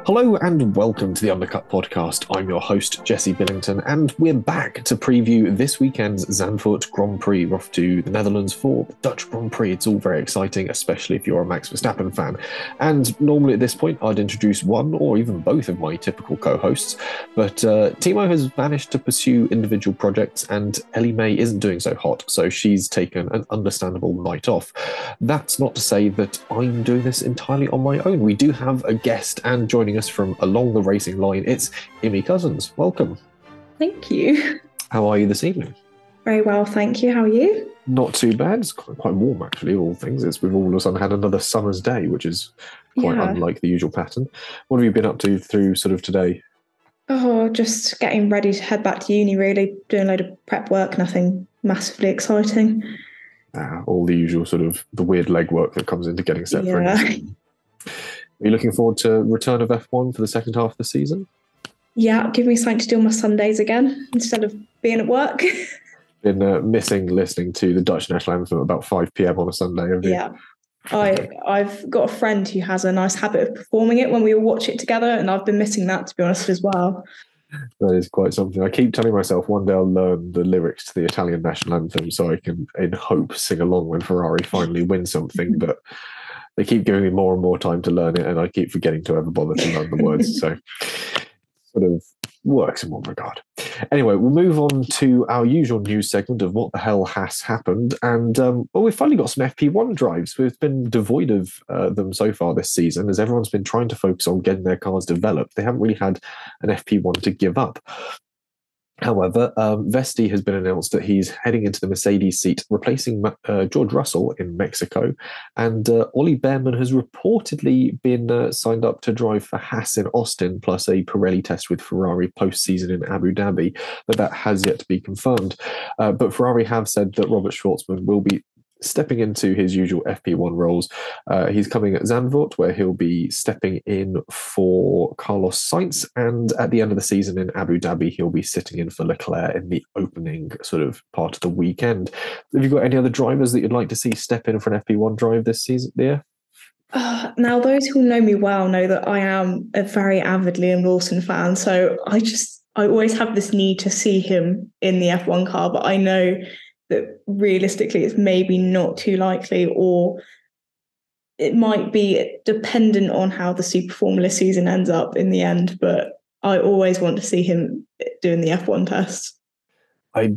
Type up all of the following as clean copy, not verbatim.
Hello and welcome to the Undercut Podcast. I'm your host, Jesse Billington, and we're back to preview this weekend's Zandvoort Grand Prix. We're off to the Netherlands for the Dutch Grand Prix. It's all very exciting, especially if you're a Max Verstappen fan. And normally at this point, I'd introduce one or even both of my typical co-hosts, but Timo has managed to pursue individual projects, and Ellie May isn't doing so hot, so she's taken an understandable night off. That's not to say that I'm doing this entirely on my own. We do have a guest, and joining us from along the racing line, it's Immy Cousins. Welcome. Thank you. How are you this evening? Very well, thank you. How are you? Not too bad. It's quite warm, actually, of all things. We've all of a sudden had another summer's day, which is quite unlike the usual pattern. What have you been up to through sort of today? Oh, just getting ready to head back to uni, really. Doing a load of prep work, nothing massively exciting. All the usual sort of the weird legwork that comes into getting set for anything. Are you looking forward to return of F1 for the second half of the season? Yeah, give me something to do on my Sundays again instead of being at work. Been missing listening to the Dutch national anthem at about 5 p.m. on a Sunday, have you? Yeah. I've got a friend who has a nice habit of performing it when we all watch it together, and I've been missing that, to be honest, as well. That is quite something. I keep telling myself one day I'll learn the lyrics to the Italian national anthem so I can, in hope, sing along when Ferrari finally wins something, but they keep giving me more and more time to learn it, and I keep forgetting to ever bother to learn the words. So sort of works in one regard. Anyway, we'll move on to our usual news segment of what the hell has happened. And we've finally got some FP1 drives. We've been devoid of them so far this season, as everyone's been trying to focus on getting their cars developed. They haven't really had an FP1 to give up. However, Vesti has been announced that he's heading into the Mercedes seat, replacing George Russell in Mexico. And Ollie Behrman has reportedly been signed up to drive for Haas in Austin, plus a Pirelli test with Ferrari post-season in Abu Dhabi, but that has yet to be confirmed. But Ferrari have said that Robert Schwartzman will be stepping into his usual FP1 roles. He's coming at Zandvoort, where he'll be stepping in for Carlos Sainz, and at the end of the season in Abu Dhabi, he'll be sitting in for Leclerc in the opening sort of part of the weekend. Have you got any other drivers that you'd like to see step in for an FP1 drive this season, dear? Now, those who know me well know that I am a very avid Liam Lawson fan, so I always have this need to see him in the F1 car, but I know that realistically it's maybe not too likely, or it might be dependent on how the Super Formula season ends up in the end, but I always want to see him doing the F1 test. I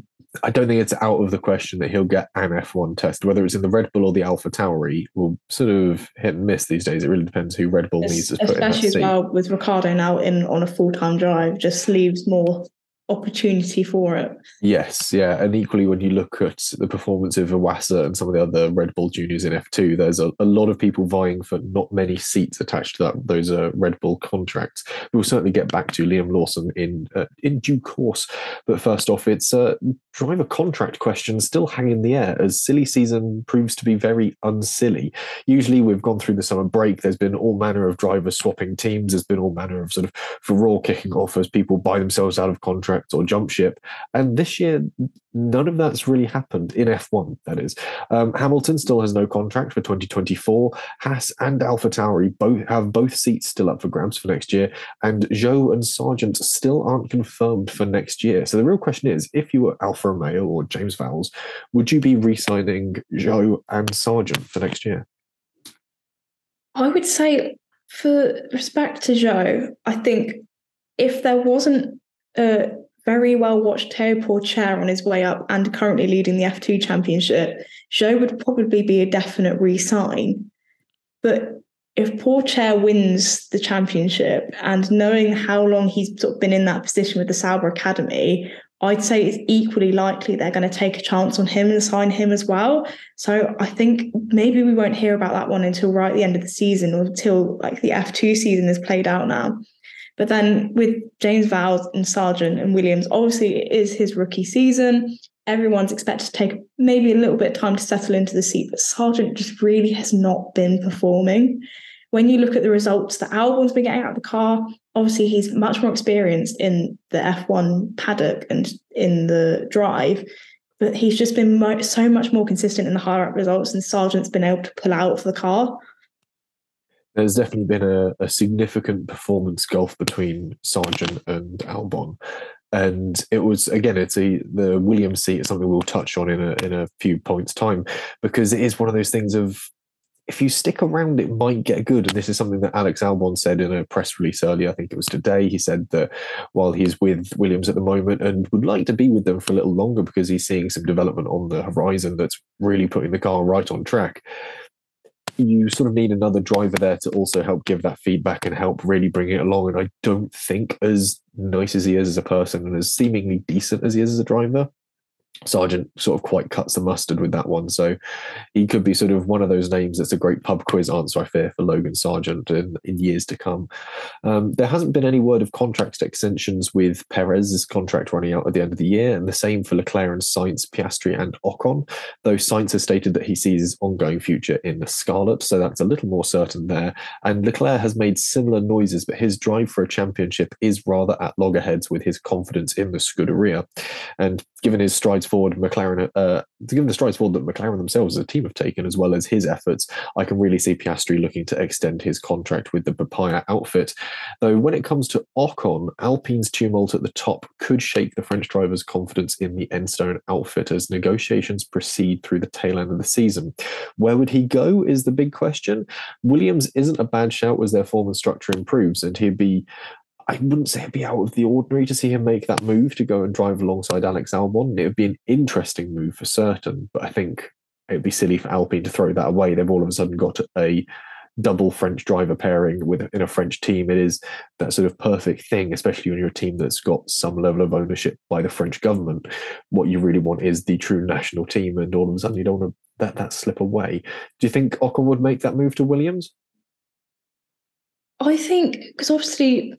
don't think it's out of the question that he'll get an F1 test, whether it's in the Red Bull or the AlphaTauri. Will sort of hit and miss these days. It really depends who Red Bull needs to put in that seat. Especially as well with Ricciardo now in on a full-time drive, just leaves more opportunity for it. Yes, yeah. And equally, when you look at the performance of Iwasa and some of the other Red Bull juniors in F2, there's a lot of people vying for not many seats attached to those Red Bull contracts. We'll certainly get back to Liam Lawson in due course. But first off, it's driver contract questions still hang in the air as silly season proves to be very unsilly. Usually we've gone through the summer break, there's been all manner of drivers swapping teams, there's been all manner of sort of furore kicking off as people buy themselves out of contracts or jump ship. And this year, none of that's really happened in F1, that is. Hamilton still has no contract for 2024. Haas and AlphaTauri have both seats still up for grabs for next year. And Zhou and Sargent still aren't confirmed for next year. So the real question is, if you were Alfa Romeo or James Vowles, would you be re-signing Zhou and Sargent for next year? I would say, for respect to Zhou, I think if there wasn't a very well-watched Théo Pourchaire on his way up and currently leading the F2 championship, Zhou would probably be a definite re-sign. But if Pourchaire wins the championship, and knowing how long he's sort of been in that position with the Sauber Academy, I'd say it's equally likely they're going to take a chance on him and sign him as well. So I think maybe we won't hear about that one until right at the end of the season, or until like the F2 season is played out now. But then with James Vowles and Sargent and Williams, obviously it is his rookie season. Everyone's expected to take maybe a little bit of time to settle into the seat, but Sargent just really has not been performing. When you look at the results that Albon's been getting out of the car, obviously he's much more experienced in the F1 paddock and in the drive, but he's just been so much more consistent in the higher up results, and Sargent's been able to pull out for the car. There's definitely been a significant performance gulf between Sargent and Albon. And it was, again, the Williams seat is something we'll touch on in a few points' time, because it is one of those things of, if you stick around, it might get good. And this is something that Alex Albon said in a press release earlier. I think it was today. He said that while he's with Williams at the moment and would like to be with them for a little longer because he's seeing some development on the horizon that's really putting the car right on track, you sort of need another driver there to also help give that feedback and help really bring it along. And I don't think, as nice as he is as a person and as seemingly decent as he is as a driver, Sargent sort of quite cuts the mustard with that one. So he could be sort of one of those names that's a great pub quiz answer, I fear, for Logan Sargent in years to come. There hasn't been any word of contract extensions with Perez's contract running out at the end of the year, and the same for Leclerc and Sainz, Piastri and Ocon, though Sainz has stated that he sees his ongoing future in the Scarlet, so that's a little more certain there. And Leclerc has made similar noises, but his drive for a championship is rather at loggerheads with his confidence in the Scuderia. And given his strides forward, given the strides forward that McLaren themselves as a team have taken, as well as his efforts, I can really see Piastri looking to extend his contract with the Papaya outfit. Though when it comes to Ocon, Alpine's tumult at the top could shake the French driver's confidence in the Enstone outfit as negotiations proceed through the tail end of the season. Where would he go is the big question. Williams isn't a bad shout as their form and structure improves, and I wouldn't say it'd be out of the ordinary to see him make that move to go and drive alongside Alex Albon. It would be an interesting move for certain, but I think it'd be silly for Alpine to throw that away. They've all of a sudden got a double French driver pairing in a French team. It is that sort of perfect thing, especially when you're a team that's got some level of ownership by the French government. What you really want is the true national team, and all of a sudden you don't want to let that slip away. Do you think Ocon would make that move to Williams? I think, because obviously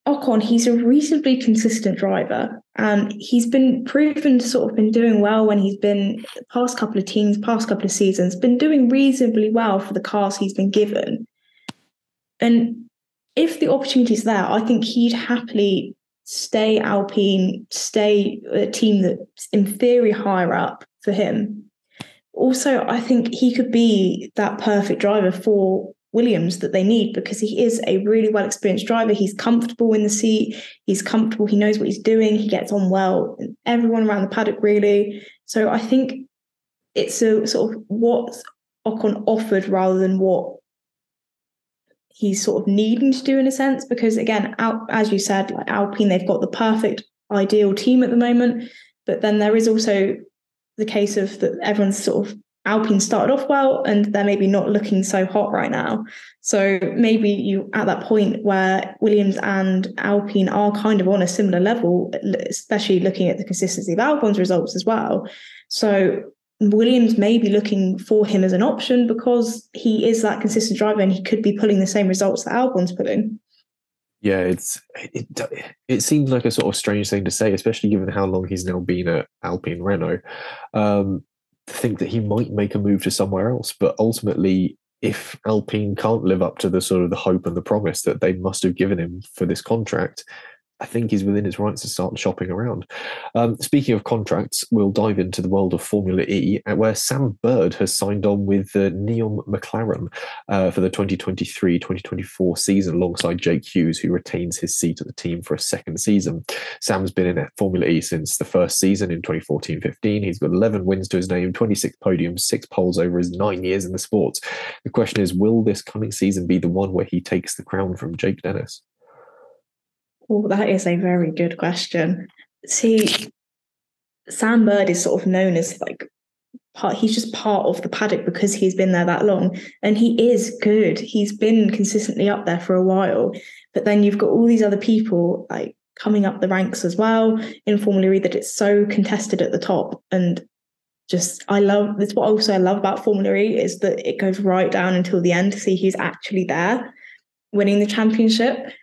Ocon, he's a reasonably consistent driver, and he's been proven to sort of been doing well when he's been the past couple of seasons, been doing reasonably well for the cars he's been given. And if the opportunity's there, I think he'd happily stay Alpine, stay a team that's in theory higher up for him. Also, I think he could be that perfect driver for Williams that they need, because he is a really well experienced driver. He's comfortable in the seat. He's comfortable. He knows what he's doing. He gets on well. And everyone around the paddock, really. So I think it's a sort of what Ocon offered rather than what he's sort of needing to do in a sense. Because again, as you said, like Alpine, they've got the perfect ideal team at the moment. But then there is also the case of that everyone's sort of Alpine started off well and they're maybe not looking so hot right now. So maybe you at that point where Williams and Alpine are kind of on a similar level, especially looking at the consistency of Albon's results as well. So Williams may be looking for him as an option because he is that consistent driver and he could be pulling the same results that Albon's pulling. Yeah, it seems like a sort of strange thing to say, especially given how long he's now been at Alpine Renault. To think that he might make a move to somewhere else, but ultimately, if Alpine can't live up to the sort of the hope and the promise that they must have given him for this contract, I think he's within his rights to start shopping around. Speaking of contracts, we'll dive into the world of Formula E, where Sam Bird has signed on with the NEOM McLaren for the 2023-2024 season alongside Jake Hughes, who retains his seat at the team for a second season. Sam's been in Formula E since the first season in 2014-15. He's got 11 wins to his name, 26 podiums, 6 poles over his 9 years in the sports. The question is, will this coming season be the one where he takes the crown from Jake Dennis? Oh, that is a very good question. See, Sam Bird is sort of known as he's just part of the paddock because he's been there that long, and he is good. He's been consistently up there for a while, but then you've got all these other people like coming up the ranks as well in Formula E that it's so contested at the top. And just that's what also I love about Formula E is that it goes right down until the end to see who's actually there winning the championship.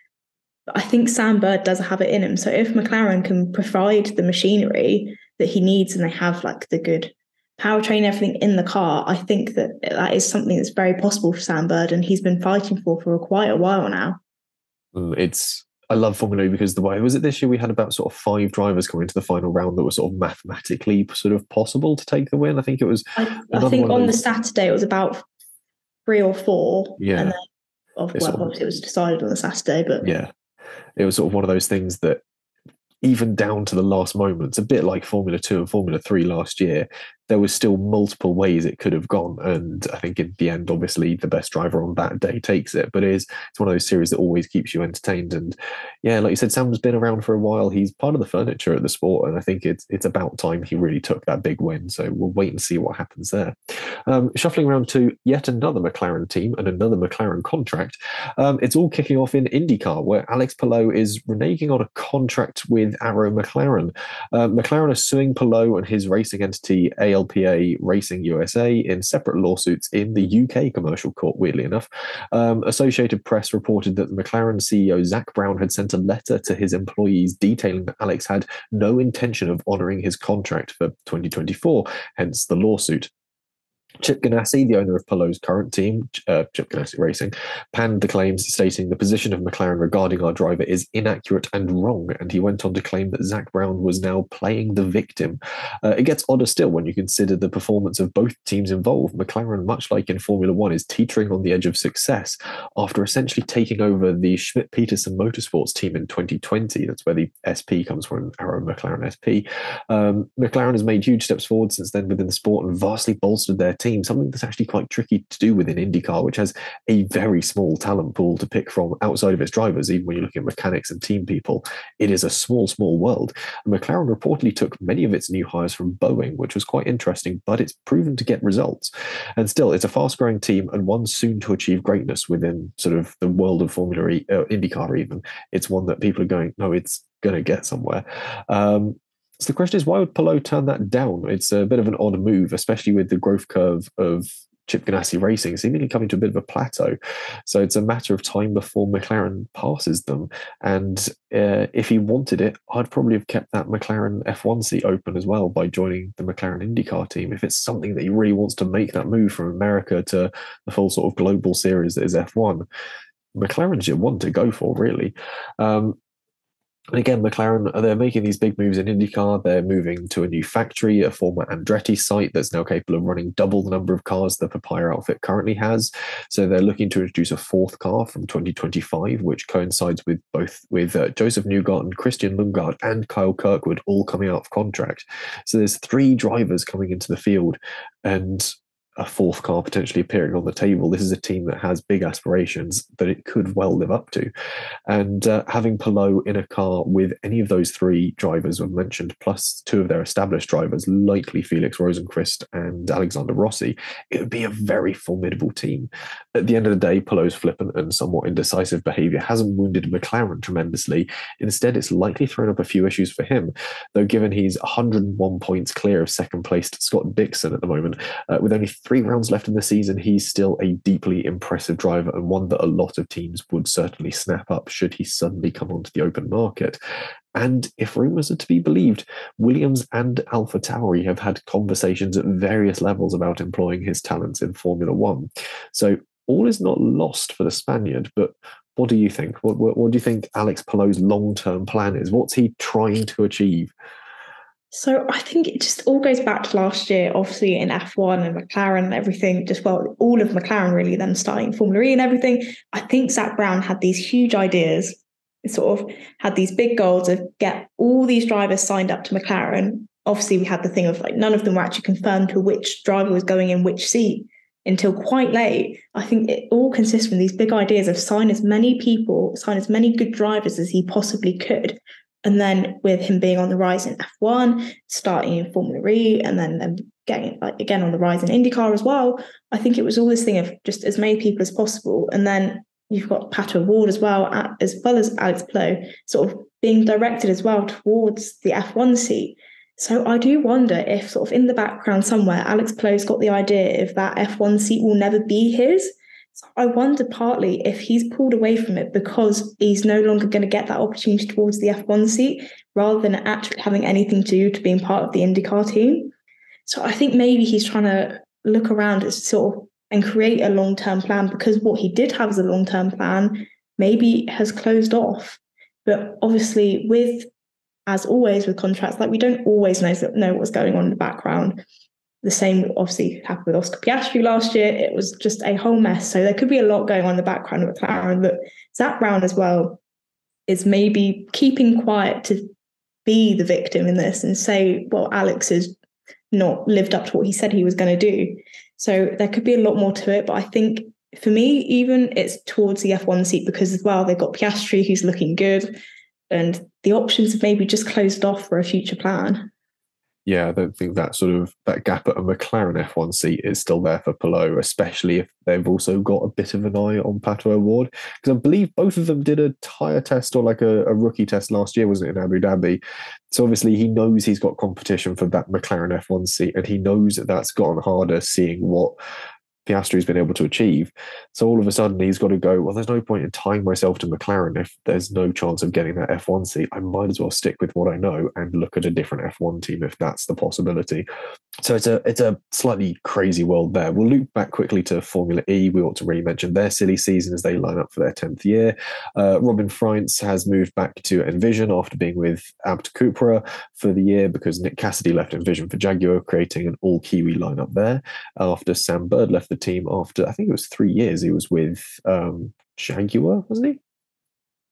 I think Sam Bird does have it in him. So if McLaren can provide the machinery that he needs and they have like the good powertrain, everything in the car, I think that is something that's very possible for Sam Bird, and he's been fighting for quite a while now. I love Formula E because the way was it this year we had about sort of 5 drivers coming into the final round that were sort of mathematically sort of possible to take the win. I think it was. I think on the Saturday it was about 3 or 4. Yeah. And then Obviously it was decided on the Saturday, but yeah, it was sort of one of those things that even down to the last moments, a bit like Formula 2 and Formula 3 last year, there was still multiple ways it could have gone. And I think in the end, obviously, the best driver on that day takes it. But it's one of those series that always keeps you entertained. And yeah, like you said, Sam's been around for a while. He's part of the furniture at the sport. And I think it's about time he really took that big win. So we'll wait and see what happens there. Shuffling around to yet another McLaren team and another McLaren contract. It's all kicking off in IndyCar, where Alex Palou is reneging on a contract with Arrow McLaren. McLaren are suing Palo and his racing entity ALPA Racing USA in separate lawsuits in the UK commercial court, weirdly enough. Associated Press reported that the McLaren CEO Zak Brown had sent a letter to his employees detailing that Alex had no intention of honouring his contract for 2024, hence the lawsuit. Chip Ganassi, the owner of Palo's current team, Chip Ganassi Racing, panned the claims, stating the position of McLaren regarding our driver is inaccurate and wrong, and he went on to claim that Zak Brown was now playing the victim. It gets odder still when you consider the performance of both teams involved. McLaren, much like in Formula One, is teetering on the edge of success after essentially taking over the Schmidt-Peterson Motorsports team in 2020. That's where the SP comes from, Arrow McLaren SP. McLaren has made huge steps forward since then within the sport and vastly bolstered their team, something that's actually quite tricky to do within IndyCar, which has a very small talent pool to pick from outside of its drivers. Even when you look at mechanics and team people, it is a small world. And McLaren reportedly took many of its new hires from Boeing, which was quite interesting, but it's proven to get results. And still, it's a fast-growing team and one soon to achieve greatness within sort of the world of IndyCar even. It's one that people are going, no, it's going to get somewhere. So the question is, why would Palo turn that down? It's a bit of an odd move, especially with the growth curve of Chip Ganassi Racing seemingly coming to a bit of a plateau. So it's a matter of time before McLaren passes them. And if he wanted it, I'd probably have kept that McLaren F1 seat open as well by joining the McLaren IndyCar team. If it's something that he really wants to make that move from America to the full sort of global series that is F1, McLaren's your one to go for, really. And again, McLaren, they're making these big moves in IndyCar. They're moving to a new factory, a former Andretti site that's now capable of running double the number of cars the Papaya outfit currently has. So they're looking to introduce a fourth car from 2025, which coincides with Joseph Newgarden, Christian Lundgaard, and Kyle Kirkwood all coming out of contract. So there's 3 drivers coming into the field and a fourth car potentially appearing on the table. This is a team that has big aspirations that it could well live up to. And having Palo in a car with any of those 3 drivers I've mentioned, plus 2 of their established drivers, likely Felix Rosenqvist and Alexander Rossi, it would be a very formidable team. At the end of the day, Palo's flippant and somewhat indecisive behaviour hasn't wounded McLaren tremendously. Instead, it's likely thrown up a few issues for him, though given he's 101 points clear of second-placed Scott Dixon at the moment, with only 3 rounds left in the season, he's still a deeply impressive driver and one that a lot of teams would certainly snap up should he suddenly come onto the open market. And if rumours are to be believed, Williams and AlphaTauri have had conversations at various levels about employing his talents in Formula One. So all is not lost for the Spaniard, but what do you think? What do you think Alex Palo's long-term plan is? What's he trying to achieve? So I think it just all goes back to last year, obviously in F1 and McLaren and everything, all of McLaren really, then starting Formula E and everything. I think Zak Brown had these huge ideas, sort of had these big goals of get all these drivers signed up to McLaren. Obviously, we had the thing of like none of them were actually confirmed to which driver was going in which seat until quite late. I think it all consists from these big ideas of sign as many good drivers as he possibly could. And then with him being on the rise in F1, starting in Formula E, and then getting again on the rise in IndyCar as well, I think it was all this thing of just as many people as possible. And then you've got Pato Ward as well as Alex Palou, sort of being directed as well towards the F1 seat. So I do wonder if sort of in the background somewhere, Alex Palou's got the idea if that F1 seat will never be his. So I wonder partly if he's pulled away from it because he's no longer going to get that opportunity towards the F1 seat rather than actually having anything to do to being part of the IndyCar team. So I think maybe he's trying to look around and create a long-term plan, because what he did have as a long-term plan maybe has closed off. But obviously as always with contracts, like we don't always know what's going on in the background. The same obviously happened with Oscar Piastri last year. It was just a whole mess. So there could be a lot going on in the background of McLaren. That Zach Brown as well is maybe keeping quiet to be the victim in this and say, well, Alex has not lived up to what he said he was going to do. So there could be a lot more to it. But I think for me, even it's towards the F1 seat because as well, they've got Piastri who's looking good and the options have maybe just closed off for a future plan. Yeah, I don't think that gap at a McLaren F1 seat is still there for Palo, especially if they've also got a bit of an eye on Pato Award. Because I believe both of them did a tyre test or like a rookie test last year, wasn't it, in Abu Dhabi? So obviously he knows he's got competition for that McLaren F1 seat, and he knows that that's gotten harder seeing what Piastri's been able to achieve. So all of a sudden he's got to go, well, there's no point in tying myself to McLaren if there's no chance of getting that F1 seat. I might as well stick with what I know and look at a different F1 team if that's the possibility. So it's a slightly crazy world there. We'll loop back quickly to Formula E. We ought to really mention their silly season as they line up for their 10th year. Robin Freins has moved back to Envision after being with Abt Cupra for the year because Nick Cassidy left Envision for Jaguar, creating an all-Kiwi lineup there. After Sam Bird left the team after, I think it was 3 years, he was with Jaguar, wasn't he?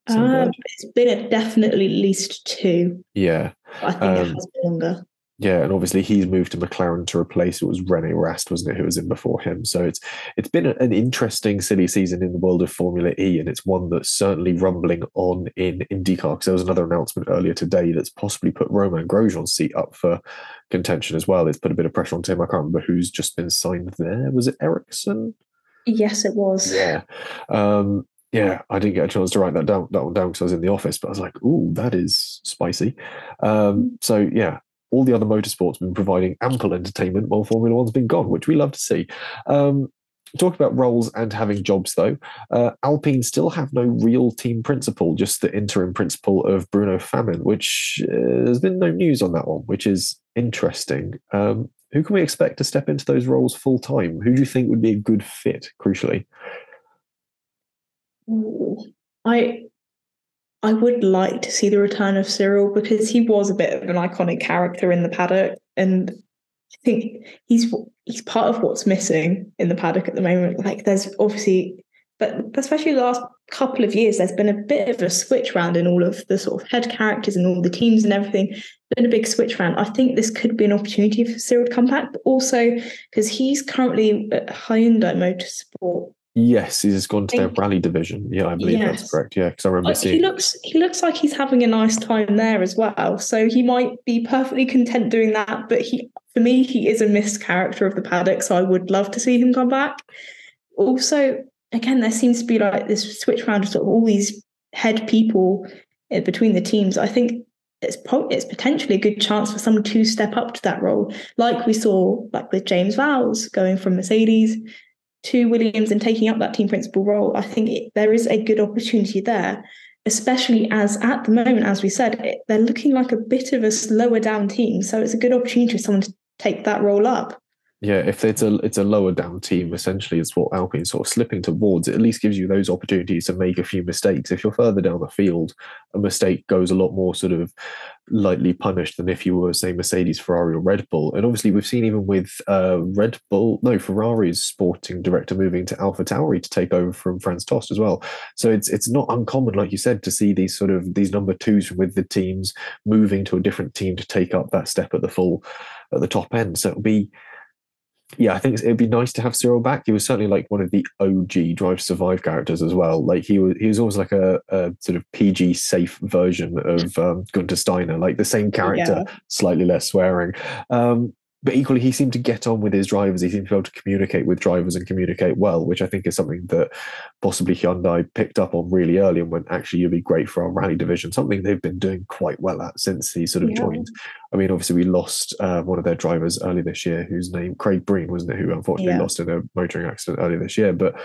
It's been definitely at least 2. Yeah. I think it has been longer. Yeah, and obviously he's moved to McLaren to replace, it was Rene Rast, wasn't it, who was in before him. So it's been an interesting silly season in the world of Formula E, and it's one that's certainly rumbling on in IndyCar, because there was another announcement earlier today that's possibly put Romain Grosjean's seat up for contention as well. It's put a bit of pressure on Tim. I can't remember who's just been signed there. Was it Ericsson? Yes, it was. Yeah. Yeah, I didn't get a chance to write that one down because I was in the office, but I was like, ooh, that is spicy. So yeah, all the other motorsports have been providing ample entertainment while Formula One's been gone, which we love to see. Talk about roles and having jobs, though. Alpine still have no real team principal, just the interim principal of Bruno Famin, which there's been no news on that one, which is interesting. Who can we expect to step into those roles full time? Who do you think would be a good fit, crucially? I would like to see the return of Cyril because he was a bit of an iconic character in the paddock, and I think he's part of what's missing in the paddock at the moment. Like there's obviously, but especially the last couple of years, there's been a bit of a switch round in all of the sort of head characters and all the teams and everything. Been a big switch round. I think this could be an opportunity for Cyril to come back, but also because he's currently at Hyundai Motorsport. Yes, he's gone to their rally division. Yeah, I believe that's correct. Yeah, because I remember seeing. He looks like he's having a nice time there as well. So he might be perfectly content doing that. But for me, he is a missed character of the paddock. So I would love to see him come back. Also, again, there seems to be like this switch round of sort of all these head people between the teams. I think it's potentially a good chance for someone to step up to that role, like we saw, like with James Vowles going from Mercedes to Williams and taking up that team principal role. I think there is a good opportunity there, especially as at the moment, as we said, they're looking like a bit of a slower down team. So it's a good opportunity for someone to take that role up. Yeah, if it's a lower down team, essentially it's what Alpine's sort of slipping towards. It at least gives you those opportunities to make a few mistakes. If you're further down the field, a mistake goes a lot more sort of lightly punished than if you were, say, Mercedes, Ferrari, or Red Bull. And obviously we've seen even with Ferrari's sporting director moving to AlphaTauri to take over from Franz Tost as well. So it's not uncommon, like you said, to see these number twos with the teams moving to a different team to take up that step at the top end. So it'll be. Yeah, I think it'd be nice to have Cyril back. He was certainly like one of the OG Drive to Survive characters as well. Like he was always like a sort of PG safe version of Gunther Steiner, like the same character, slightly less swearing. But equally, he seemed to get on with his drivers. He seemed to be able to communicate with drivers and communicate well, which I think is something that possibly Hyundai picked up on really early and went, actually, you'd be great for our rally division, something they've been doing quite well at since he sort of joined. I mean, obviously, we lost one of their drivers earlier this year, whose name, Craig Breen, wasn't it, who unfortunately lost in a motoring accident earlier this year. But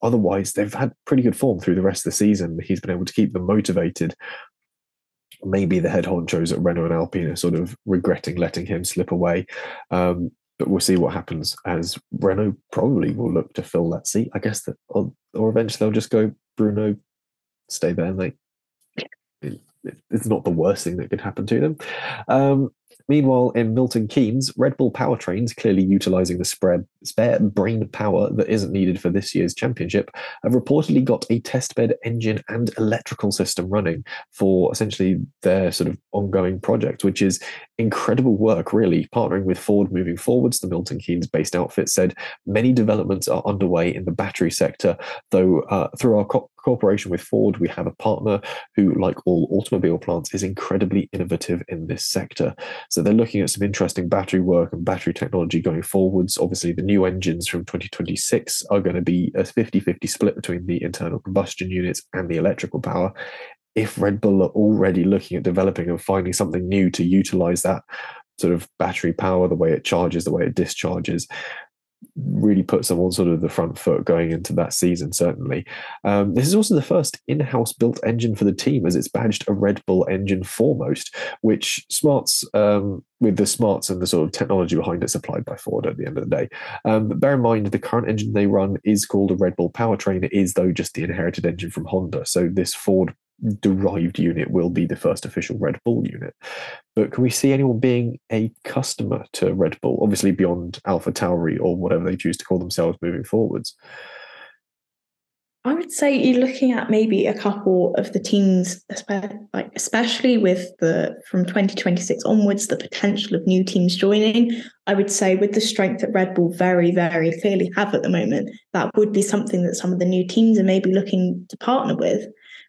otherwise, they've had pretty good form through the rest of the season. He's been able to keep them motivated. Maybe the head honchos at Renault and Alpine are sort of regretting letting him slip away. But we'll see what happens, as Renault probably will look to fill that seat. I guess that, or eventually they'll just go, Bruno, stay there, mate. It's not the worst thing that could happen to them. Meanwhile, in Milton Keynes, Red Bull powertrains, clearly utilising the spare brain power that isn't needed for this year's championship, have reportedly got a testbed engine and electrical system running for essentially their sort of ongoing project, which is incredible work, really. Partnering with Ford moving forwards, the Milton Keynes-based outfit said many developments are underway in the battery sector, though through our cooperation with Ford, we have a partner who, like all automobile plants, is incredibly innovative in this sector. So they're looking at some interesting battery work and battery technology going forwards. Obviously, the new engines from 2026 are going to be a 50-50 split between the internal combustion units and the electrical power. If Red Bull are already looking at developing and finding something new to utilize that sort of battery power, the way it charges, the way it discharges, really puts them on sort of the front foot going into that season, certainly. This is also the first in-house built engine for the team, as it's badged a Red Bull engine foremost, which smarts with the smarts and the sort of technology behind it supplied by Ford at the end of the day. But bear in mind, the current engine they run is called a Red Bull powertrain. It is, though, just the inherited engine from Honda. So this Ford derived unit will be the first official Red Bull unit. But can we see anyone being a customer to Red Bull, obviously beyond AlphaTauri or whatever they choose to call themselves moving forwards? I would say you're looking at maybe a couple of the teams, especially with from 2026 onwards, the potential of new teams joining. I would say with the strength that Red Bull very, very clearly have at the moment, that would be something that some of the new teams are maybe looking to partner with.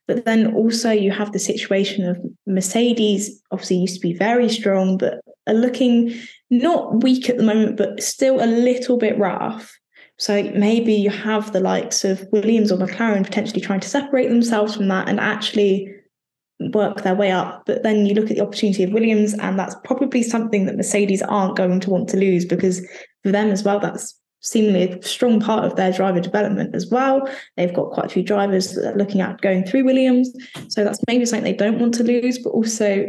But then also you have the situation of Mercedes, obviously used to be very strong, but are looking not weak at the moment, but still a little bit rough. So maybe you have the likes of Williams or McLaren potentially trying to separate themselves from that and actually work their way up. But then you look at the opportunity of Williams, and that's probably something that Mercedes aren't going to want to lose, because for them as well, that's seemingly a strong part of their driver development as well. They've got quite a few drivers that are looking at going through Williams. So that's maybe something they don't want to lose, but also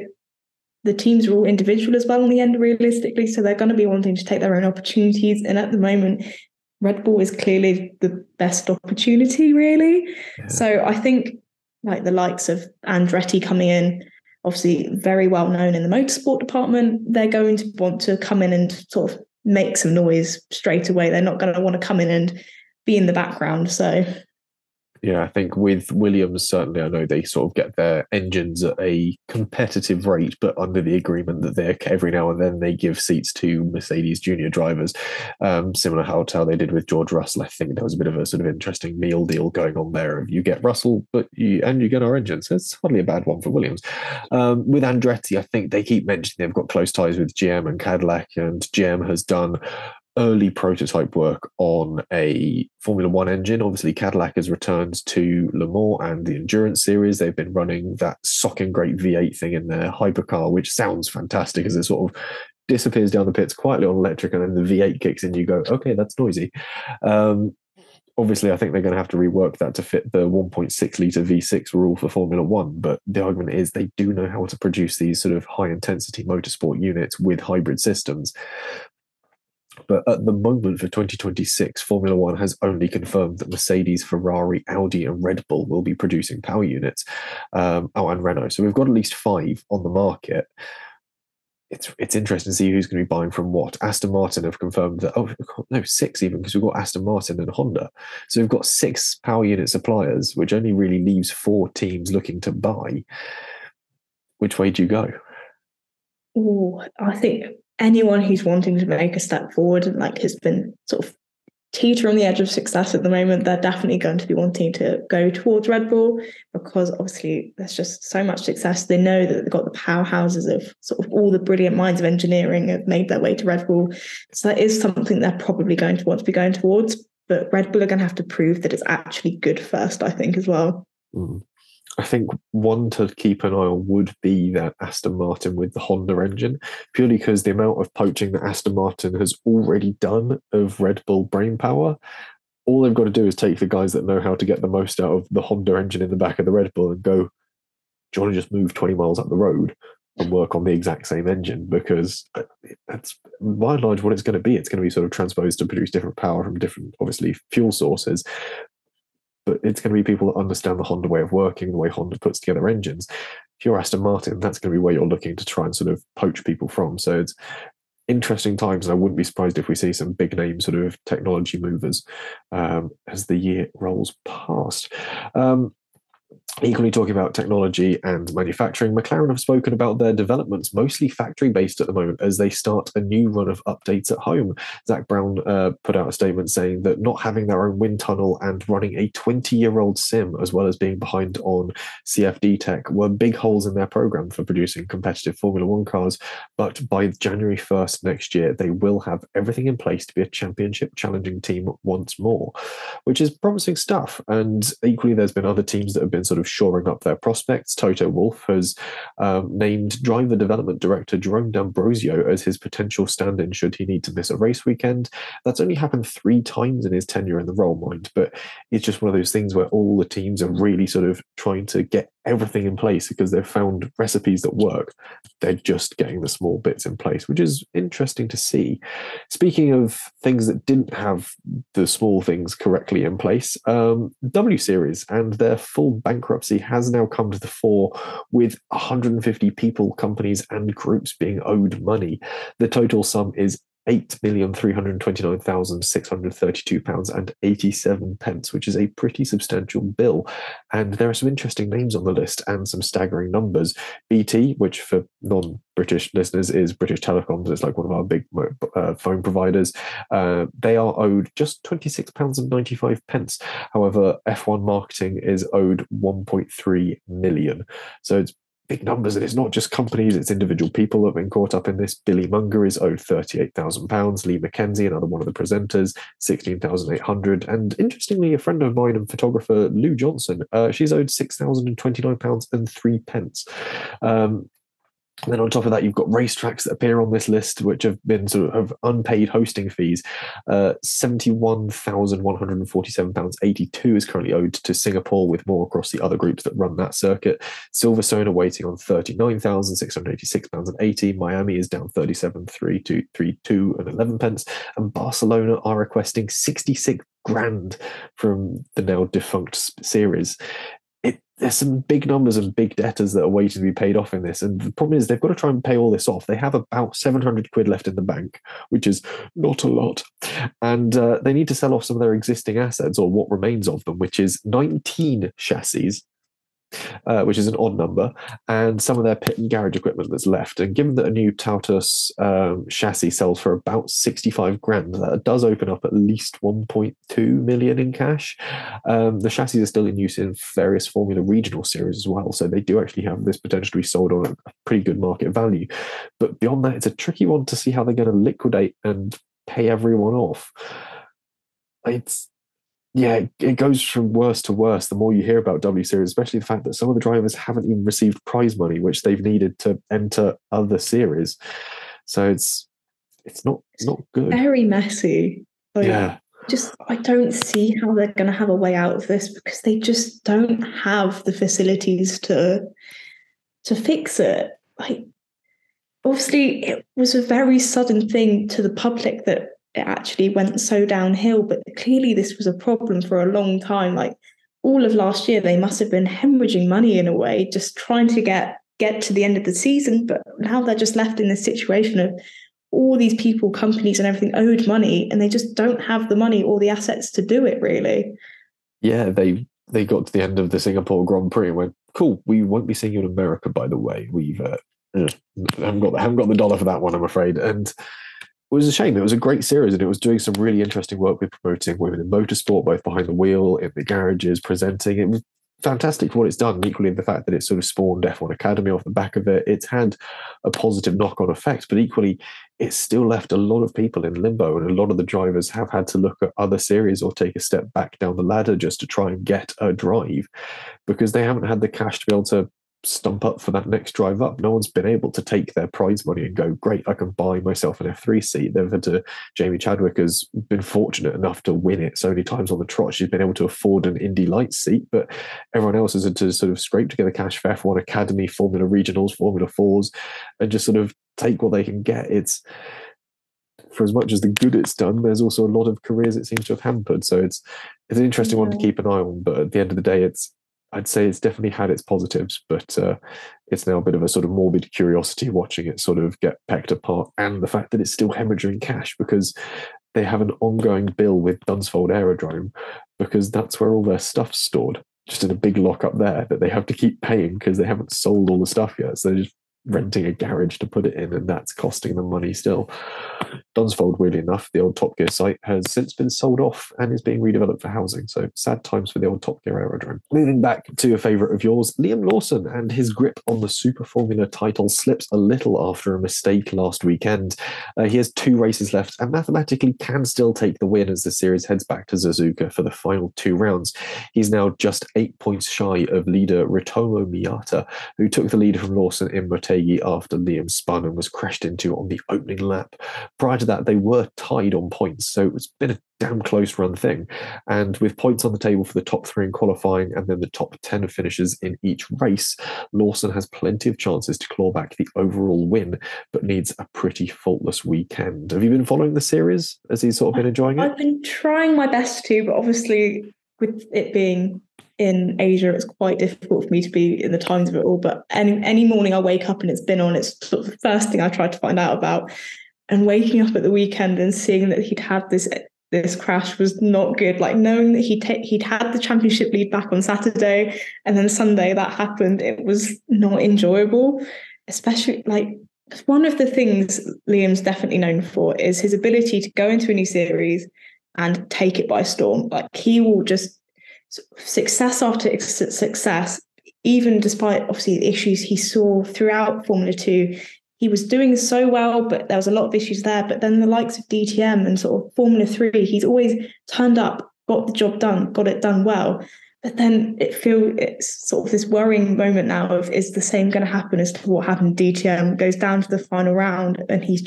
the teams are all individual as well in the end, realistically. So they're going to be wanting to take their own opportunities. And at the moment, Red Bull is clearly the best opportunity, really. Yeah. So I think like the likes of Andretti coming in, obviously very well known in the motorsport department, they're going to want to come in and sort of make some noise straight away. They're not going to want to come in and be in the background. So yeah, I think with Williams, certainly I know they sort of get their engines at a competitive rate, but under the agreement that they every now and then they give seats to Mercedes junior drivers, similar how they did with George Russell. I think there was a bit of a sort of interesting meal deal going on there. You get Russell, but you get our engines. So it's hardly a bad one for Williams. With Andretti, I think they keep mentioning they've got close ties with GM and Cadillac, and GM has done early prototype work on a Formula One engine. Obviously, Cadillac has returned to Le Mans and the Endurance Series. They've been running that socking great V8 thing in their hypercar, which sounds fantastic as it sort of disappears down the pits quietly on electric, and then the V8 kicks in. You go, okay, that's noisy. Obviously, I think they're going to have to rework that to fit the 1.6 litre V6 rule for Formula One. But the argument is they do know how to produce these sort of high intensity motorsport units with hybrid systems. But at the moment for 2026, Formula One has only confirmed that Mercedes, Ferrari, Audi, and Red Bull will be producing power units. And Renault. So we've got at least 5 on the market. It's interesting to see who's going to be buying from what. Aston Martin have confirmed that, 6 even, because we've got Aston Martin and Honda. So we've got 6 power unit suppliers, which only really leaves 4 teams looking to buy. Which way do you go? Oh, I think anyone who's wanting to make a step forward and has been sort of teeter on the edge of success at the moment, they're definitely going to be wanting to go towards Red Bull, because obviously there's just so much success. They know that they've got the powerhouses of sort of all the brilliant minds of engineering have made their way to Red Bull. So that is something they're probably going to want to be going towards. But Red Bull are going to have to prove that it's actually good first, I think, as well. Mm. I think one to keep an eye on would be that Aston Martin with the Honda engine, purely because the amount of poaching that Aston Martin has already done of Red Bull brain power, all they've got to do is take the guys that know how to get the most out of the Honda engine in the back of the Red Bull and go, do you want to just move 20 miles up the road and work on the exact same engine? Because that's by and large what it's going to be. It's going to be sort of transposed to produce different power from different, obviously, fuel sources. But it's going to be people that understand the Honda way of working, the way Honda puts together engines. if you're Aston Martin, that's going to be where you're looking to try and sort of poach people from. So it's interesting times, and I wouldn't be surprised if we see some big name sort of technology movers as the year rolls past. Equally talking about technology and manufacturing, McLaren have spoken about their developments, mostly factory-based at the moment, as they start a new run of updates at home. Zach Brown put out a statement saying that not having their own wind tunnel and running a 20-year-old sim, as well as being behind on CFD tech, were big holes in their program for producing competitive Formula One cars. But by January 1st next year, they will have everything in place to be a championship challenging team once more, which is promising stuff. And equally, there's been other teams that have been sort of shoring up their prospects. Toto Wolff has named driver development director Jerome D'Ambrosio as his potential stand-in should he need to miss a race weekend. That's only happened 3 times in his tenure in the role, mind, but it's just one of those things where all the teams are really sort of trying to get everything in place because they've found recipes that work. They're just getting the small bits in place, which is interesting to see. Speaking of things that didn't have the small things correctly in place, W Series and their full bankruptcy has now come to the fore, with 150 people, companies, and groups being owed money. The total sum is £8,329,632.87, which is a pretty substantial bill. And there are some interesting names on the list and some staggering numbers. BT, which for non-British listeners is British Telecoms, it's like one of our big phone providers. They are owed just £26.95. However, F1 Marketing is owed 1.3 million. So it's big numbers, and it's not just companies, it's individual people that have been caught up in this. Billy Munger is owed £38,000, Lee McKenzie, another one of the presenters, £16,800, and interestingly, a friend of mine and photographer, Lou Johnson, she's owed £6,029.03. And then on top of that, you've got racetracks that appear on this list, which have been sort of unpaid hosting fees. £71,147.82 is currently owed to Singapore, with more across the other groups that run that circuit. Silverstone are waiting on £39,686.80. Miami is down 37,332 and 11 pence. And Barcelona are requesting 66 grand from the now defunct series. There's some big numbers and big debtors that are waiting to be paid off in this. And the problem is they've got to try and pay all this off. They have about 700 quid left in the bank, which is not a lot. And they need to sell off some of their existing assets, or what remains of them, which is 19 chassis, which is an odd number, and some of their pit and garage equipment that's left. And given that a new Tautus chassis sells for about 65 grand, that does open up at least 1.2 million in cash. The chassis are still in use in various Formula Regional series as well, so they do actually have this potential to be sold on a pretty good market value. But beyond that, it's a tricky one to see how they're going to liquidate and pay everyone off. It goes from worse to worse the more you hear about W Series, especially the fact that some of the drivers haven't even received prize money, which they've needed to enter other series. So it's not good. Very messy. Yeah. I don't see how they're going to have a way out of this, because they just don't have the facilities to fix it. Obviously, it was a very sudden thing to the public that it actually went so downhill, but clearly this was a problem for a long time. All of last year, they must have been hemorrhaging money in a way, just trying to get to the end of the season. But now they're just left in this situation of all these people, companies and everything owed money, and they just don't have the money or the assets to do it, really. Yeah, they got to the end of the Singapore Grand Prix and went, cool, we won't be seeing you in America, by the way. We've haven't got the dollar for that one, I'm afraid. And it was a shame. It was a great series, and it was doing some really interesting work with promoting women in motorsport, both behind the wheel, in the garages, presenting. It was fantastic for what it's done. And equally, the fact that it sort of spawned F1 Academy off the back of it, it's had a positive knock-on effect. But equally, it's still left a lot of people in limbo, and a lot of the drivers have had to look at other series or take a step back down the ladder just to try and get a drive, because they haven't had the cash to be able to stump up for that next drive up. No one's been able to take their prize money and go, great, I can buy myself an F3 seat. They've had to, Jamie Chadwick has been fortunate enough to win it so many times on the trot. She's been able to afford an Indy Lights seat, but everyone else has had to sort of scrape together cash for F1 Academy, Formula Regionals, Formula 4s, and just sort of take what they can get. It's, for as much as the good it's done, there's also a lot of careers it seems to have hampered. So it's an interesting one to keep an eye on, but at the end of the day, it's I'd say it's definitely had its positives, but it's now a bit of a sort of morbid curiosity watching it sort of get pecked apart, and the fact that it's still hemorrhaging cash because they have an ongoing bill with Dunsfold Aerodrome because that's where all their stuff's stored, just in a big lockup there that they have to keep paying because they haven't sold all the stuff yet. So they're just renting a garage to put it in, and that's costing them money still. Dunsfold, weirdly enough, the old Top Gear site has since been sold off and is being redeveloped for housing. So sad times for the old Top Gear aerodrome. Moving back to a favourite of yours, Liam Lawson, and his grip on the Super Formula title slips a little after a mistake last weekend. He has 2 races left and mathematically can still take the win as the series heads back to Suzuka for the final 2 rounds. He's now just 8 points shy of leader Ritomo Miyata, who took the lead from Lawson in Motegi after Liam spun and was crashed into on the opening lap. Prior to that, they were tied on points, so it's been a damn close run thing. And with points on the table for the top 3 in qualifying and then the top 10 finishes in each race, Lawson has plenty of chances to claw back the overall win, but needs a pretty faultless weekend. Have you been following the series? Has he sort of been enjoying it? I've been trying my best to, but obviously with it being in Asia, it's quite difficult for me to be in the times of it all. But any morning I wake up and it's been on, it's sort of the first thing I try to find out about. And waking up at the weekend and seeing that he'd had this crash was not good. Like knowing that he'd had the championship lead back on Saturday and then Sunday that happened, it was not enjoyable. Especially like one of the things Liam's definitely known for is his ability to go into a new series and take it by storm. Like he will just success after success, even despite obviously the issues he saw throughout Formula 2. He was doing so well, but there was a lot of issues there. But then the likes of DTM and sort of Formula 3, he's always turned up, got the job done, got it done well. But then it's sort of this worrying moment now of, is the same going to happen as to what happened in DTM? Goes down to the final round and he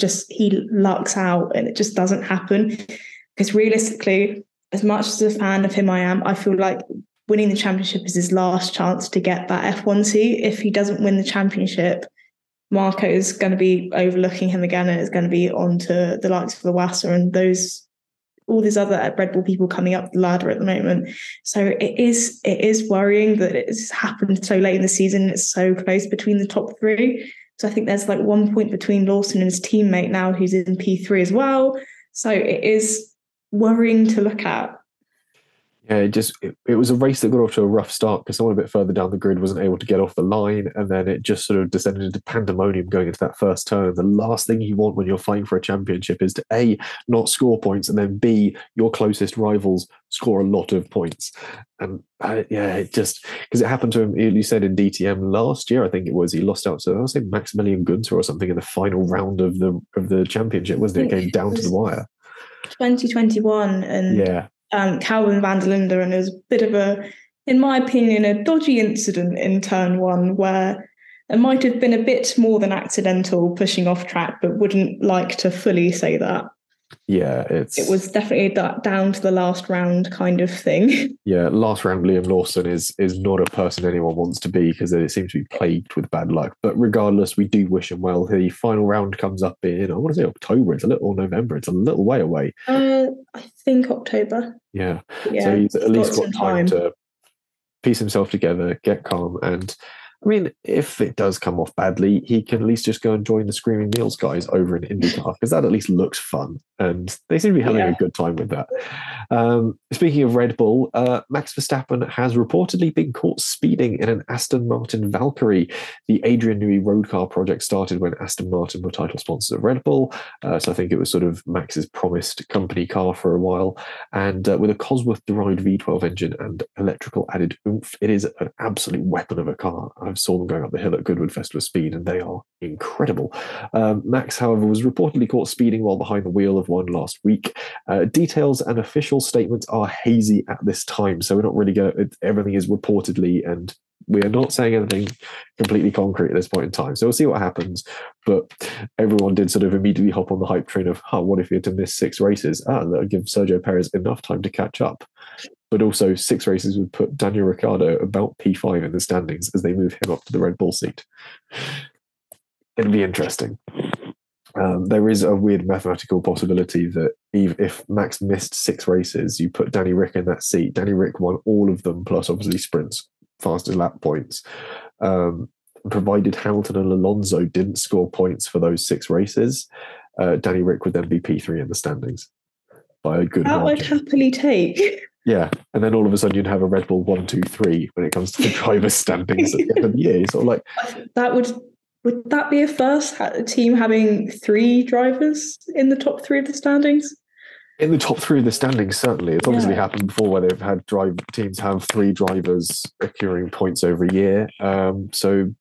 lucks out and it just doesn't happen. Because realistically, as much as a fan of him I am, I feel like winning the championship is his last chance to get that F1 seat. If he doesn't win the championship, Marco is going to be overlooking him again, and it's going to be on to the likes of the Wasser and all these other Red Bull people coming up the ladder at the moment. So it is worrying that it's happened so late in the season. It's so close between the top 3. So I think there's like 1 point between Lawson and his teammate now, who's in P3 as well. So it is worrying to look at. Yeah, it was a race that got off to a rough start because someone a bit further down the grid wasn't able to get off the line, and then it just sort of descended into pandemonium going into that first turn. The last thing you want when you're fighting for a championship is to A, not score points, and then B, your closest rivals score a lot of points. And it just, because it happened to him, you said in DTM last year, I think it was, he lost out to, I would say, Maximilian Günther or something in the final round of the championship, wasn't it? It came down to the wire. 2021, and yeah. Calvin van der Linde, and it was a bit of a, in my opinion, a dodgy incident in turn 1 where it might have been a bit more than accidental pushing off track, but wouldn't like to fully say that. Yeah, it was definitely down to the last round kind of thing. Yeah, last round Liam Lawson is not a person anyone wants to be because they seem to be plagued with bad luck. But regardless, we do wish him well. The final round comes up in, I want to say October. It's a little, or November. It's a little way away. I think October. Yeah. So he's at least got time to piece himself together, get calm, and I mean, if it does come off badly, he can at least just go and join the Screaming Meals guys over in IndyCar because that at least looks fun. And they seem to be having a good time with that. Speaking of Red Bull, Max Verstappen has reportedly been caught speeding in an Aston Martin Valkyrie. The Adrian Newey road car project started when Aston Martin were title sponsors of Red Bull. So I think it was sort of Max's promised company car for a while. And with a Cosworth-derived V12 engine and electrical added oomph, it is an absolute weapon of a car. I saw them going up the hill at Goodwood Festival of Speed, and they are incredible. Max, however, was reportedly caught speeding while behind the wheel of one last week. Details and official statements are hazy at this time, so we're not really going. Everything is reportedly, and we are not saying anything completely concrete at this point in time. So we'll see what happens. But everyone did sort of immediately hop on the hype train of, what if he had to miss 6 races? That would give Sergio Perez enough time to catch up. But also 6 races would put Daniel Ricciardo about P5 in the standings as they move him up to the Red Bull seat. It'll be interesting. There is a weird mathematical possibility that if Max missed 6 races, you put Danny Rick in that seat. Danny Rick won all of them, plus obviously sprints fastest lap points. Provided Hamilton and Alonso didn't score points for those 6 races, Danny Rick would then be P3 in the standings by a good That margin. I'd happily take. Yeah, and then all of a sudden you'd have a Red Bull 1, 2, 3 when it comes to the driver's standings at the end of the year. You're sort of like, that would that be a first team having 3 drivers in the top 3 of the standings? in the top 3 of the standings, certainly. It's obviously happened before where they've had teams have 3 drivers accruing points over a year. But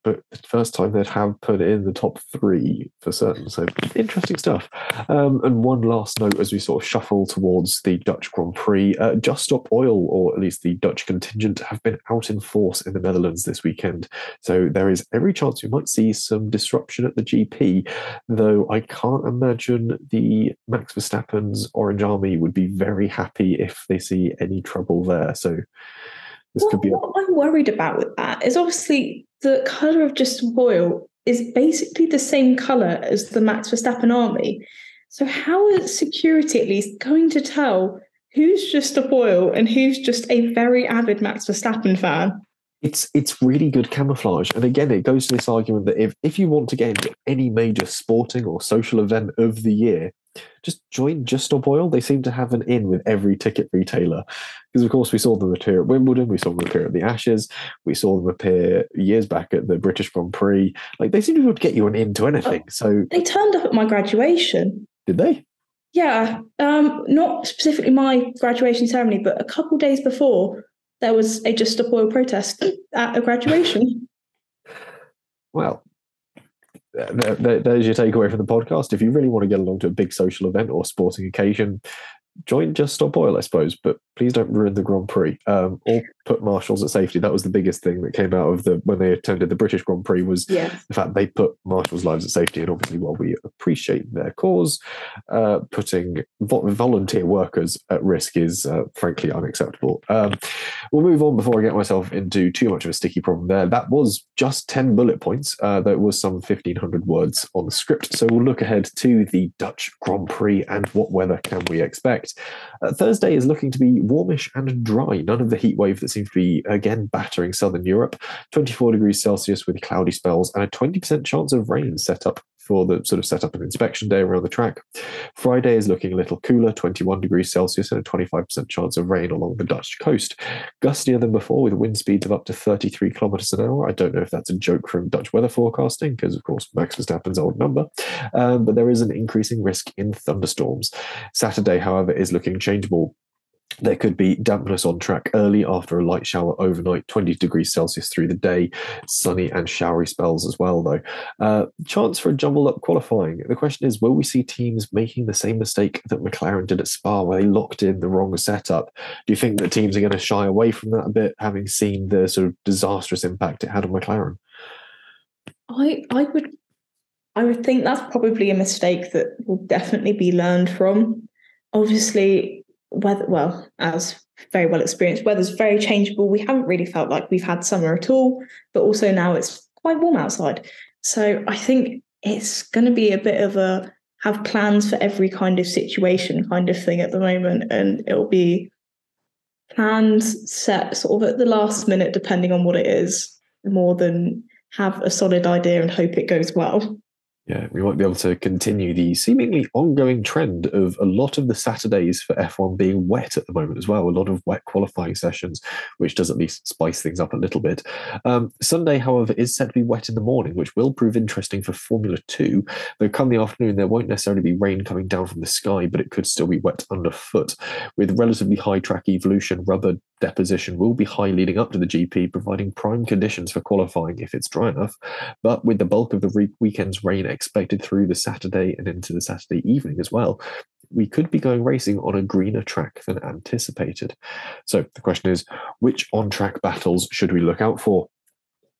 the first time they'd have put it in the top 3 for certain. So interesting stuff. And one last note as we sort of shuffle towards the Dutch Grand Prix. Just Stop Oil, or at least the Dutch contingent, have been out in force in the Netherlands this weekend. So there is every chance we might see some disruption at the GP, though I can't imagine the Max Verstappen's Orange Army would be very happy if they see any trouble there. So this could be. What I'm worried about with that is obviously the colour of Just Oil is basically the same colour as the Max Verstappen Army. So how is security at least going to tell who's Just Oil and who's just a very avid Max Verstappen fan? It's really good camouflage. And again, it goes to this argument that if you want to get into any major sporting or social event of the year, just join Just Stop Oil. They seem to have an in with every ticket retailer. Because, of course, we saw them appear at Wimbledon. We saw them appear at the Ashes. We saw them appear years back at the British Grand Prix. Like, they seem to be able to get you an in to anything. So they turned up at my graduation. Did they? Yeah. Not specifically my graduation ceremony, but a couple days before, there was a Just Stop Oil protest at a graduation. Well, there's your takeaway from the podcast. If you really want to get along to a big social event or sporting occasion, join Just Stop Oil, I suppose, but please don't ruin the Grand Prix or put marshals at safety. That was the biggest thing that came out of when they attended the British Grand Prix was the fact they put marshals' lives at safety. And obviously, while we appreciate their cause, putting volunteer workers at risk is frankly unacceptable. We'll move on before I get myself into too much of a sticky problem there. That was just 10 bullet points. There was some 1,500 words on the script. So we'll look ahead to the Dutch Grand Prix and what weather can we expect. Thursday is looking to be warmish and dry. None of the heat wave that seems to be, again, battering southern Europe. 24 degrees Celsius with cloudy spells and a 20% chance of rain set up for the sort of setup and inspection day around the track. Friday is looking a little cooler, 21 degrees Celsius and a 25% chance of rain along the Dutch coast. Gustier than before with wind speeds of up to 33 kilometres an hour. I don't know if that's a joke from Dutch weather forecasting because, of course, Max Verstappen's old number. But there is an increasing risk in thunderstorms. Saturday, however, is looking changeable. There could be dampness on track early after a light shower overnight, 20 degrees Celsius through the day, sunny and showery spells as well, though. Chance for a jumbled up qualifying. The question is, will we see teams making the same mistake that McLaren did at Spa, where they locked in the wrong setup? Do you think that teams are going to shy away from that a bit, having seen the sort of disastrous impact it had on McLaren? I would think that's probably a mistake that will definitely be learned from. Obviously, as very well experienced, weather's very changeable. We haven't really felt like we've had summer at all, but also now it's quite warm outside. So I think it's going to be a bit of a have plans for every kind of situation kind of thing at the moment. And it'll be plans set sort of at the last minute, depending on what it is, more than have a solid idea and hope it goes well. Yeah, we might be able to continue the seemingly ongoing trend of a lot of the Saturdays for F1 being wet at the moment as well. A lot of wet qualifying sessions, which does at least spice things up a little bit. Sunday, however, is set to be wet in the morning, which will prove interesting for Formula 2. Though come the afternoon, there won't necessarily be rain coming down from the sky, but it could still be wet underfoot. With relatively high track evolution, rubber deposition will be high leading up to the GP, providing prime conditions for qualifying if it's dry enough. But with the bulk of the weekend's rain expected through the Saturday and into the Saturday evening as well, we could be going racing on a greener track than anticipated. So the question is, which on-track battles should we look out for?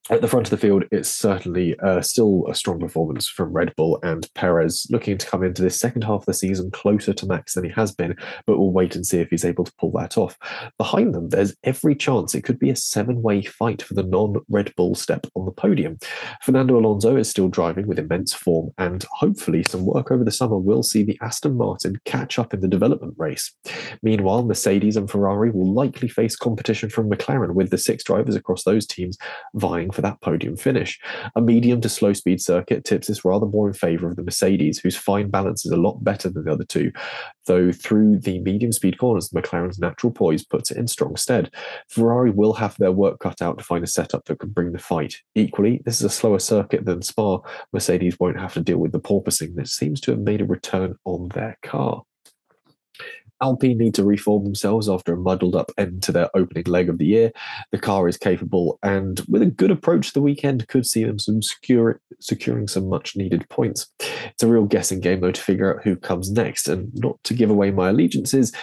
At the front of the field, it's certainly still a strong performance from Red Bull, and Perez looking to come into this second half of the season closer to Max than he has been, but we'll wait and see if he's able to pull that off. Behind them, there's every chance it could be a seven-way fight for the non-Red Bull step on the podium. Fernando Alonso is still driving with immense form, and hopefully some work over the summer will see the Aston Martin catch up in the development race. Meanwhile, Mercedes and Ferrari will likely face competition from McLaren, with the 6 drivers across those teams vying for that podium finish. A medium to slow speed circuit tips this rather more in favour of the Mercedes, whose fine balance is a lot better than the other two, though through the medium speed corners, McLaren's natural poise puts it in strong stead. Ferrari will have their work cut out to find a setup that can bring the fight. Equally, this is a slower circuit than Spa. Mercedes won't have to deal with the porpoising that seems to have made a return on their car. Alpine need to reform themselves after a muddled up end to their opening leg of the year. The car is capable, and with a good approach to the weekend, could see them securing some much needed points. It's a real guessing game, though, to figure out who comes next, and not to give away my allegiances,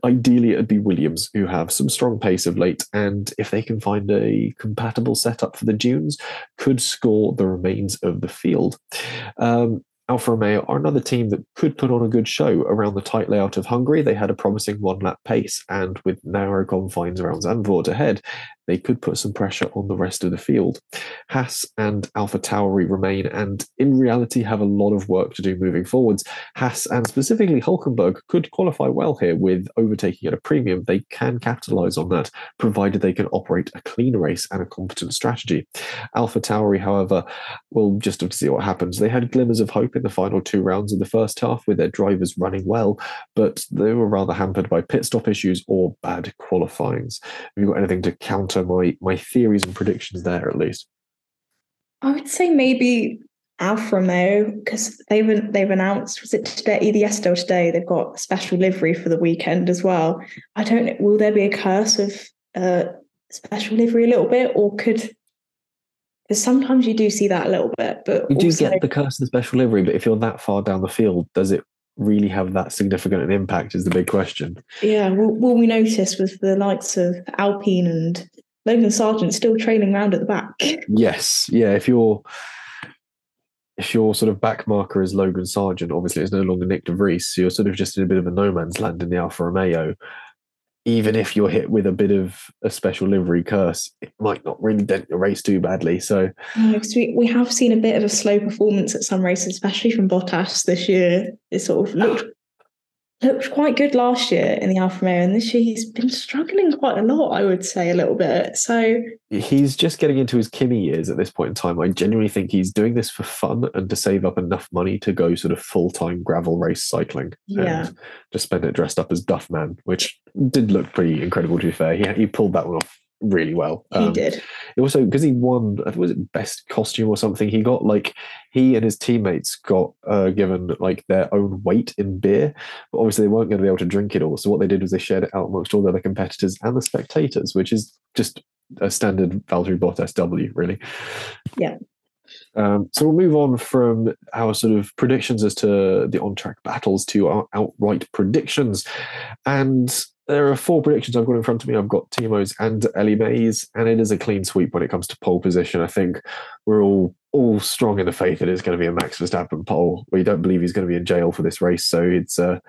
ideally it'd be Williams, who have some strong pace of late, and if they can find a compatible setup for the dunes, could score the remains of the field. Alfa Romeo are another team that could put on a good show around the tight layout of Hungary. They had a promising one-lap pace, and with narrow confines around Zandvoort ahead, they could put some pressure on the rest of the field. Haas and AlphaTauri remain, and in reality have a lot of work to do moving forwards. Haas, and specifically Hulkenberg, could qualify well here with overtaking at a premium. They can capitalise on that, provided they can operate a clean race and a competent strategy. AlphaTauri, however, will just have to see what happens. They had glimmers of hope in the final 2 rounds of the first half with their drivers running well, but they were rather hampered by pit stop issues or bad qualifyings. Have you got anything to counter my theories and predictions there, at least? I would say maybe Alfa Romeo, because they've announced, was it today, either yesterday or today, they've got a special livery for the weekend as well. I don't know, will there be a curse of special livery a little bit, or could, because sometimes you do see that a little bit, but you also, do get the curse of the special livery, but if you're that far down the field, does it really have that significant an impact is the big question. Yeah, will we notice with the likes of Alpine and Logan Sargent still trailing around at the back? Yes, yeah. If your sort of back marker is Logan Sargent, obviously it's no longer Nick de Vries, so you're sort of just in a bit of a no man's land in the Alfa Romeo. Even if you're hit with a bit of a special livery curse, it might not really dent your race too badly. So we have seen a bit of a slow performance at some races, especially from Bottas this year. It sort of looked quite good last year in the Alfa Romeo, and this year he's been struggling quite a lot, I would say, a little bit. So he's just getting into his Kimi years at this point in time. I genuinely think he's doing this for fun and to save up enough money to go sort of full-time gravel race cycling and just spend it dressed up as Duffman, which did look pretty incredible, to be fair. He pulled that one off really well. He did. It also, because he won, I think, was it best costume or something? He got he and his teammates got given their own weight in beer, but obviously they weren't going to be able to drink it all. So what they did was they shared it out amongst all the other competitors and the spectators, which is just a standard Valtteri Bottas W, really. Yeah. So we'll move on from our sort of predictions as to the on-track battles to our outright predictions. And there are 4 predictions I've got in front of me. I've got Timo's and Ellie Mae's, and it is a clean sweep when it comes to pole position. I think we're all strong in the faith that it's going to be a Max Verstappen pole. We don't believe he's going to be in jail for this race, so it's a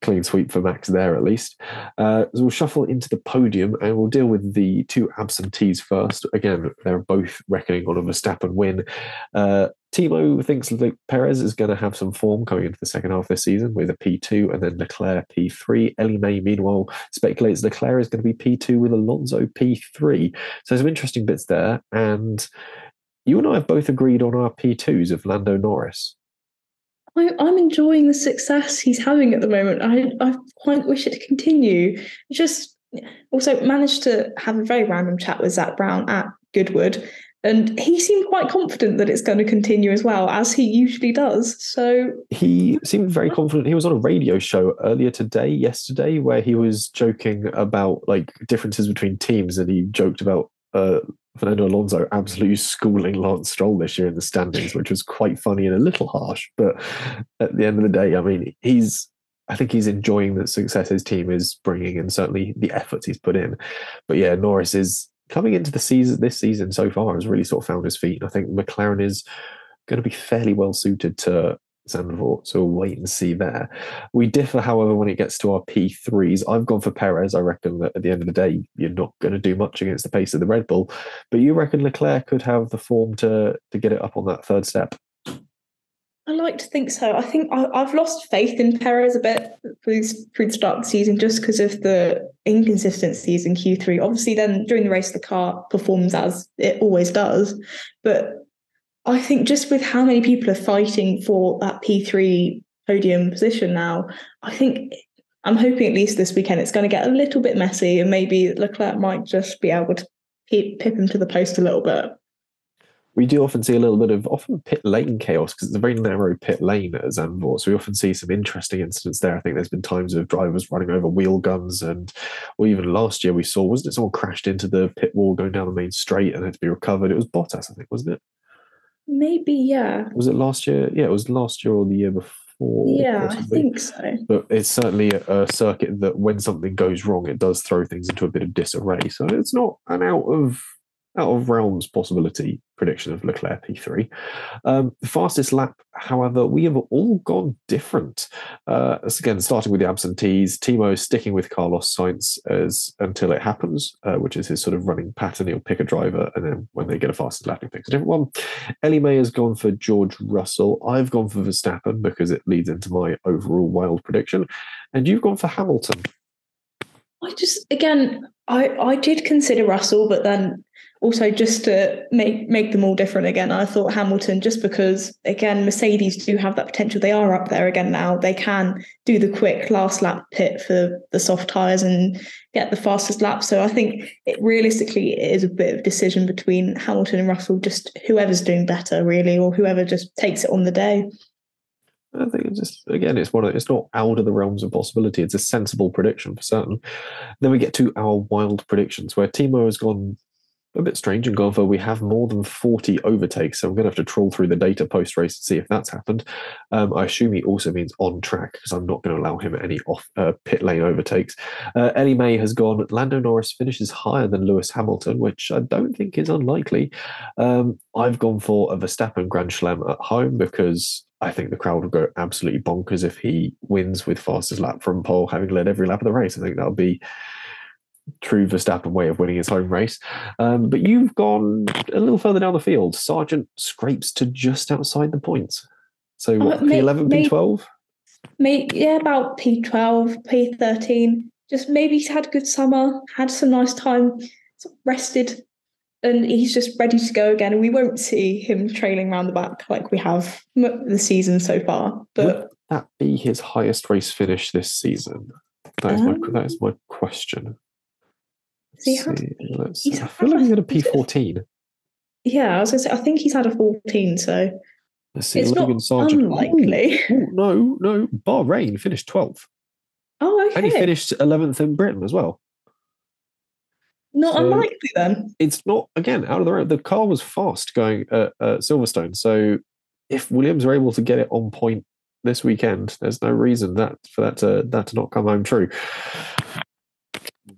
clean sweep for Max there, at least. So we'll shuffle into the podium, and we'll deal with the 2 absentees first. Again, they're both reckoning on a Verstappen win. Timo thinks Perez is going to have some form coming into the second half of this season with a P2 and then Leclerc P3. Ellie Mae, meanwhile, speculates Leclerc is going to be P2 with Alonso P3. So some interesting bits there. And you and I have both agreed on our P2s of Lando Norris. I'm enjoying the success he's having at the moment. I quite wish it to continue. Just also managed to have a very random chat with Zach Brown at Goodwood, and he seemed quite confident that it's going to continue as well, as he usually does. So he seemed very confident. He was on a radio show yesterday, where he was joking about differences between teams, and he joked about Fernando Alonso absolutely schooling Lance Stroll this year in the standings, which was quite funny and a little harsh. But at the end of the day, I mean, I think he's enjoying the success his team is bringing and certainly the efforts he's put in. But yeah, Norris is coming into the season, this season so far, has really sort of found his feet. And I think McLaren is going to be fairly well suited to Zandvoort, so we'll wait and see there. We differ, however, when it gets to our P3s. I've gone for Perez. I reckon that at the end of the day, you're not going to do much against the pace of the Red Bull, but you reckon Leclerc could have the form to get it up on that third step? I like to think so. I think I've lost faith in Perez a bit through the start of the season just because of the inconsistencies in Q3. Obviously, then during the race, the car performs as it always does. But I think just with how many people are fighting for that P3 podium position now, I'm hoping at least this weekend it's going to get a little bit messy and maybe Leclerc might just be able to pip him to the post a little bit. We do often see a little bit of pit lane chaos because it's a very narrow pit lane at Zandvoort. So we often see some interesting incidents there. I think there's been times of drivers running over wheel guns, or even last year we saw, wasn't it, someone crashed into the pit wall going down the main straight and had to be recovered? It was Bottas, I think, wasn't it? Maybe, yeah. Was it last year? Yeah, it was last year or the year before. Yeah, possibly. I think so. But it's certainly a circuit that when something goes wrong, it does throw things into a bit of disarray. So it's not an out of realms possibility prediction of Leclerc P3. The fastest lap, however, we have all gone different. Again, starting with the absentees, Timo sticking with Carlos Sainz until it happens, which is his sort of running pattern. He'll pick a driver, and then when they get a fastest lap, he picks a different one. Ellie May has gone for George Russell. I've gone for Verstappen because it leads into my overall wild prediction. And you've gone for Hamilton. I did consider Russell, but then also just to make them all different again, I thought Hamilton, just because, again, Mercedes do have that potential. They are up there again now. They can do the quick last lap pit for the soft tyres and get the fastest lap. So I think it is a bit of a decision between Hamilton and Russell, just whoever's doing better, really, or whoever just takes it on the day. I think it's just, again, it's not out of the realms of possibility. It's a sensible prediction for certain. Then we get to our wild predictions, where Timo has gone a bit strange and gone for we have more than 40 overtakes. So I'm going to have to troll through the data post-race to see if that's happened. I assume he also means on track because I'm not going to allow him any off pit lane overtakes. Ellie May has gone, Lando Norris finishes higher than Lewis Hamilton, which I don't think is unlikely. I've gone for a Verstappen Grand Slam at home because I think the crowd will go absolutely bonkers if he wins with fastest lap from pole, having led every lap of the race. I think that'll be true Verstappen way of winning his home race. But you've gone a little further down the field. Sargent scrapes to just outside the points. So what, P11, P12? About P12, P13. Just maybe he's had a good summer, had some nice time, rested, and he's just ready to go again. And we won't see him trailing around the back like we have the season so far. But would that be his highest race finish this season? That is my question. I feel like he's had a P14. Yeah, I was going to say, I think he's had a 14, so let's see. It's Logan not Sargent. unlikely. No. Bahrain finished 12th. Oh, okay. And he finished 11th in Britain as well. Not unlikely then. It's not, again, out of the road. The car was fast going at Silverstone. So if Williams are able to get it on point this weekend, there's no reason for that to not come home true.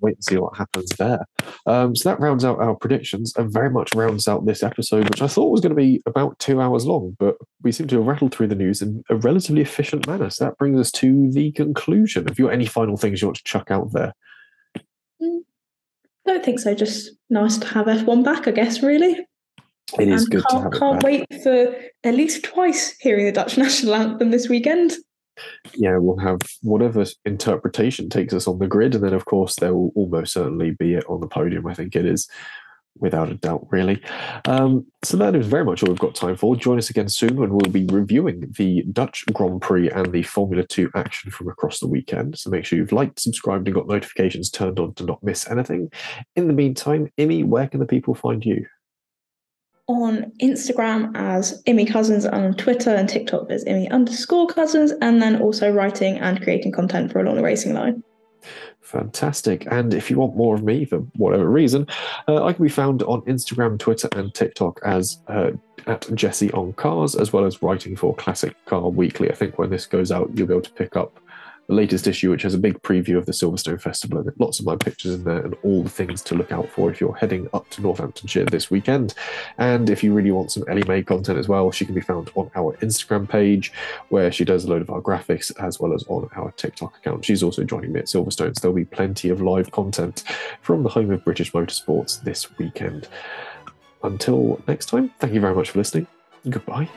Wait and see what happens there. So that rounds out our predictions and very much rounds out this episode, which I thought was going to be about 2 hours long, but we seem to have rattled through the news in a relatively efficient manner. So that brings us to the conclusion. Have you got any final things you want to chuck out there? I don't think so. Just nice to have F1 back, I guess, really. It is good to have it back. Can't wait for at least twice hearing the Dutch national anthem this weekend. Yeah, we'll have whatever interpretation takes us on the grid, and then of course there will almost certainly be it on the podium. I think it is, without a doubt, really. So that is very much all we've got time for. Join us again soon when we'll be reviewing the Dutch Grand Prix and the Formula 2 action from across the weekend. So make sure you've liked, subscribed, and got notifications turned on to not miss anything. In the meantime, Immy, where can the people find you? On Instagram as Immy Cousins, and on Twitter and TikTok as Immy_Cousins, and then also writing and creating content for Along the Racing Line. Fantastic. And if you want more of me for whatever reason, I can be found on Instagram, Twitter, and TikTok as at Jesse on Cars, as well as writing for Classic Car Weekly. I think when this goes out, you'll be able to pick up the latest issue, which has a big preview of the Silverstone Festival and lots of my pictures in there and all the things to look out for if you're heading up to Northamptonshire this weekend. And if you really want some Ellie Mae content as well, she can be found on our Instagram page, where she does a load of our graphics, as well as on our TikTok account. She's also joining me at Silverstone, so there'll be plenty of live content from the home of British motorsports this weekend. Until next time, thank you very much for listening. Goodbye.